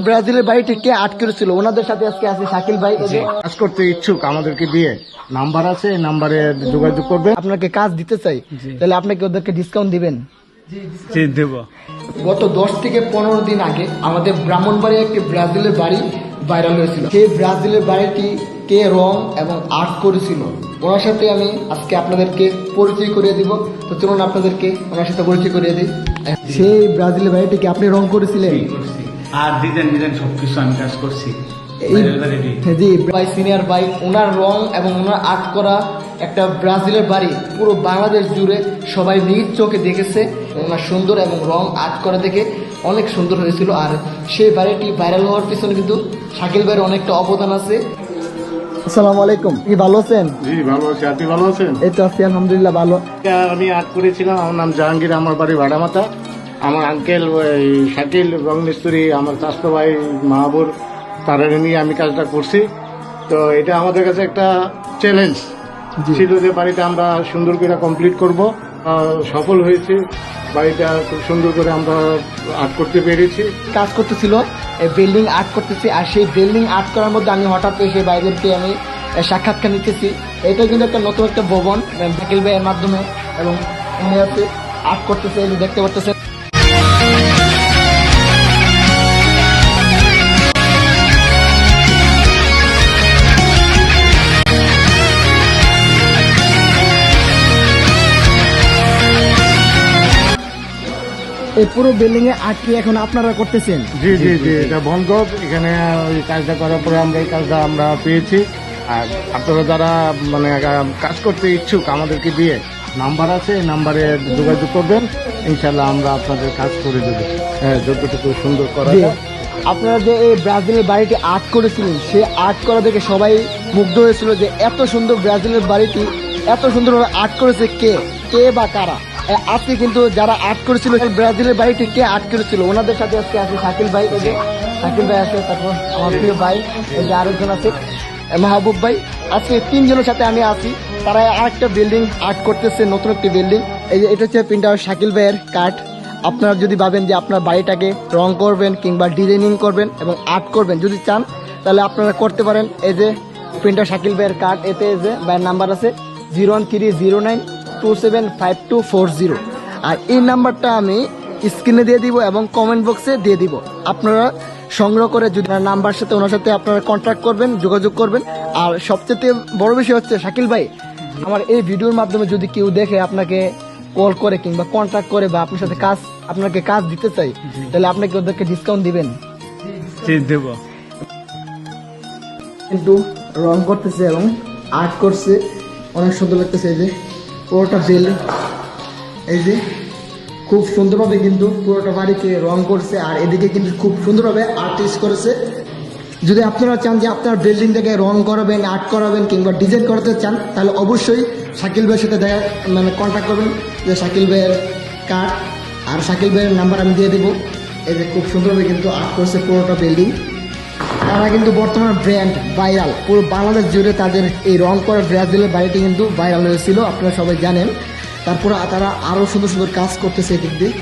ব্রাজিলের বাড়িটি কে আটকে করেছিল ওনাদের সাথে আজকে আছে শাকিল ভাই। কাজ করতে ইচ্ছুক আমাদেরকে দিয়ে নাম্বার আছে, এই নাম্বারে যোগাযোগ করবে। আপনাকে কাজ দিতে চাই, তাহলে আপনাকে ওদেরকে ডিসকাউন্ট দিবেন? দেব। গত 10 থেকে 15 দিন আগে আমাদের ব্রাহ্মণবাড়িয়া একটি ব্রাজিলের বাড়ি ভাইরাল হয়েছিল। সেই ব্রাজিলের বাড়িটি কে রং এবং আর্ট করেছিল ওনার সাথে আমি আজকে আপনাদেরকে পরিচয় করিয়ে দিব। তো চলুন আপনাদেরকে ওনার সাথে পরিচয় করিয়ে দিই। সেই ব্রাজিলের বাড়িটিকে আপনি রং করেছিলেন? আর ডিজাইন সবকিছু আমি কাজ করছি। জি ভাই, সিনিয়র ভাই, ওনার রং এবং ওনার আর্ট করা একটা ব্রাজিলের বাড়ি পুরো বাংলাদেশ জুড়ে সবাই নিজ চোখে দেখেছে। ওনার সুন্দর এবং রং আর্ট করা দেখে অনেক সুন্দর হয়েছিল। আর সেই বাড়িটি ভাইরাল হওয়ার পিছনে কিন্তু শাকিল ভাইয়ের অনেকটা অবদান আছে। আসসালামু আলাইকুম, কি ভালো আছেন? জি ভালো আছি, আপনি ভালো আছেন? এই তো আছি আলহামদুলিল্লাহ ভালো। আমি আর্ট করেছিলাম, আমার নাম জাহাঙ্গীর, আমার বাড়ি ভাড়ামাথা। আমার আঙ্কেল ওই শাকিল রং মিস্ত্রি, আমার চাচতো ভাই মাহবুর, তারা নিয়ে আমি কাজটা করছি। তো এটা আমাদের কাছে একটা চ্যালেঞ্জ ছিল যে বাড়িটা আমরা সুন্দর করে কমপ্লিট করব। সফল হয়েছে, বাড়িটা খুব সুন্দর করে আমরা আর্ট করতে পেরেছি। কাজ করতেছিল, বিল্ডিং আর্ট করতেছি, আর সেই বিল্ডিং আর্ট করার মধ্যে আমি হঠাৎ এসে বাইরেকে আমি সাক্ষাৎকার নিতেছি। এটা কিন্তু একটা নতুন একটা ভবন শাকিল ভাইয়ের মাধ্যমে, এবং উনি হচ্ছে আর্ট করতেছে, দেখতে পাচ্ছেন। এই পুরো বিল্ডিং এ আটকে এখন আপনারা করতেছেন? জি জি জি, এটা বন্ধ। এখানে ওই কাজটা করার পরে আমরা এই কাজটা আমরা পেয়েছি। আর আপনারা যারা মানে কাজ করতে ইচ্ছুক আমাদেরকে দিয়ে নাম্বার আছে, এই নাম্বারে যোগাযোগ করবেন। ইনশাল্লাহ আমরা আপনাদের কাজ করে দেবো, হ্যাঁ, যতটুকু সুন্দর করা যায়। আপনারা যে এই ব্রাজিলের বাড়িটি আর্ট করেছিলেন, সেই আর্ট করা দেখে সবাই মুগ্ধ হয়েছিল যে এত সুন্দর ব্রাজিলের বাড়িটি এত সুন্দরভাবে আর্ট করেছে কে বা কারা। আজকে কিন্তু যারা আর্ট করেছিল ব্রাজিলের বাড়িটি কে আর্ট করেছিল ওনাদের সাথে আজকে আছে শাকিল ভাই। এই যে শাকিল ভাই আছে, তারপর আমার প্রিয় ভাই এই যে আরেকজন আছে মাহবুব ভাই। আজকে 3 জনের সাথে আমি আছি, তারা আরেকটা বিল্ডিং আর্ট করতেছে, নতুন একটি বিল্ডিং। এই যে এটা হচ্ছে প্রিন্টার শাকিল ভাইয়ের কাঠ। আপনারা যদি ভাবেন যে আপনার বাড়িটাকে রং করবেন কিংবা ডিজাইনিং করবেন এবং আর্ট করবেন যদি চান, তাহলে আপনারা করতে পারেন। এই যে প্রিন্টার শাকিল ভাইয়ের কার্ড, এতে যে ভাইয়ের নাম্বার আছে 01309275240। আর এই নাম্বারটা আমি স্ক্রিনে দিয়ে দিব এবং কমেন্ট বক্সে দিয়ে দিব। আপনারা সংগ্রহ করে যদি নাম্বার সাথে ওনার সাথে আপনারা কন্ট্যাক্ট করবেন, যোগাযোগ করবেন। আর সবচেয়ে বড় বিষয় হচ্ছে শাকিল ভাই, আমার এই ভিডিওর মাধ্যমে যদি কেউ দেখে আপনাকে কল করে কিংবা কন্ট্যাক্ট করে বা আপনার সাথে আপনাকে কাজ দিতে চাই, তাহলে আপনাকে ওদেরকে ডিসকাউন্ট দিবেন? দেব। কিন্তু রং করতেছে এবং আর্ট করছে, অনেক সুন্দর লাগতেছে। এই যে পুরোটা বিল্ডিং, এই যে খুব সুন্দরভাবে কিন্তু পুরোটা বাড়িকে রং করছে। আর এদিকে কিন্তু খুব সুন্দরভাবে আর্টিস্ট করেছে। যদি আপনারা চান যে আপনার বিল্ডিংটাকে রং করাবেন, আর্ট করাবেন কিংবা ডিজাইন করতে চান, তাহলে অবশ্যই শাকিল ভাইয়ের সাথে কন্ট্যাক্ট করবেন। যে শাকিল ভাইয়ের কার্ড আর শাকিল ভাইয়ের নাম্বার আমি দিয়ে দেবো। এই যে খুব সুন্দরভাবে কিন্তু আর্ট করছে পুরোটা বিল্ডিং। তারা কিন্তু বর্তমান ব্র্যান্ড ভাইরাল, পুরো বাংলাদেশ জুড়ে তাদের এই রং করা ব্রাজিলের বাড়িটি কিন্তু ভাইরাল হয়েছিল, আপনারা সবাই জানেন। তারপরে তারা আরও সুন্দর সুন্দর কাজ করতেছে এদিক দিয়ে।